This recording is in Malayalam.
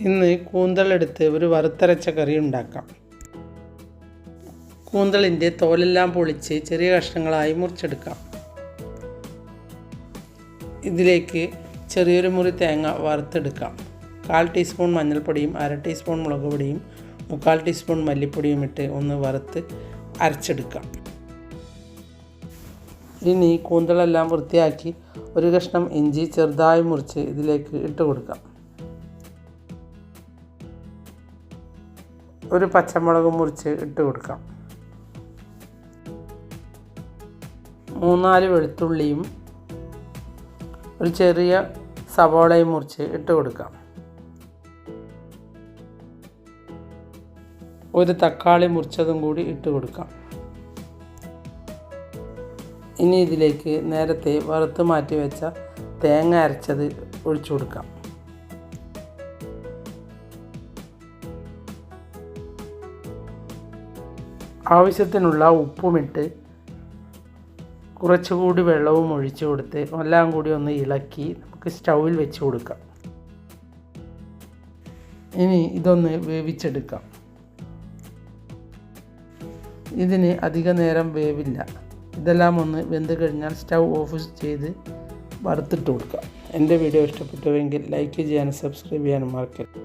ഇന്ന് കൂന്തളെടുത്ത് ഒരു വറുത്തരച്ച കറി ഉണ്ടാക്കാം. കൂന്തളിൻ്റെ തോലെല്ലാം പൊളിച്ച് ചെറിയ കഷ്ണങ്ങളായി മുറിച്ചെടുക്കാം. ഇതിലേക്ക് ചെറിയൊരു മുറി തേങ്ങ വറുത്തെടുക്കാം. 1/4 ടീസ്പൂൺ മഞ്ഞൾപ്പൊടിയും 1/2 ടീസ്പൂൺ മുളക് പൊടിയും 3/4 ടീസ്പൂൺ മല്ലിപ്പൊടിയും ഇട്ട് ഒന്ന് വറുത്ത് അരച്ചെടുക്കാം. ഇനി കൂന്തളെല്ലാം വൃത്തിയാക്കി ഒരു കഷ്ണം ഇഞ്ചി ചെറുതായി മുറിച്ച് ഇതിലേക്ക് ഇട്ട് കൊടുക്കാം. ഒരു പച്ചമുളക് മുറിച്ച് ഇട്ട് കൊടുക്കാം. 3-4 വെളുത്തുള്ളിയും ഒരു ചെറിയ സവാളയും മുറിച്ച് ഇട്ട് കൊടുക്കാം. ഒരു തക്കാളി മുറിച്ചതും കൂടി ഇട്ട് കൊടുക്കാം. ഇനി ഇതിലേക്ക് നേരത്തെ വറുത്ത് മാറ്റി വെച്ച തേങ്ങ അരച്ചത് ഒഴിച്ചു കൊടുക്കാം. ആവശ്യത്തിനുള്ള ഉപ്പുമിട്ട് കുറച്ചുകൂടി വെള്ളവും ഒഴിച്ചു കൊടുത്ത് എല്ലാം കൂടി ഒന്ന് ഇളക്കി നമുക്ക് സ്റ്റൗവിൽ വെച്ച് കൊടുക്കാം. ഇനി ഇതൊന്ന് വേവിച്ചെടുക്കാം. ഇതിന് അധിക നേരം വേവില്ല. ഇതെല്ലാം ഒന്ന് വെന്ത് കഴിഞ്ഞാൽ സ്റ്റൗ ഓഫ് ചെയ്ത് വറുത്തിട്ട് കൊടുക്കാം. എൻ്റെ വീഡിയോ ഇഷ്ടപ്പെട്ടുവെങ്കിൽ ലൈക്ക് ചെയ്യാനും സബ്സ്ക്രൈബ് ചെയ്യാനും മറക്കരുത്.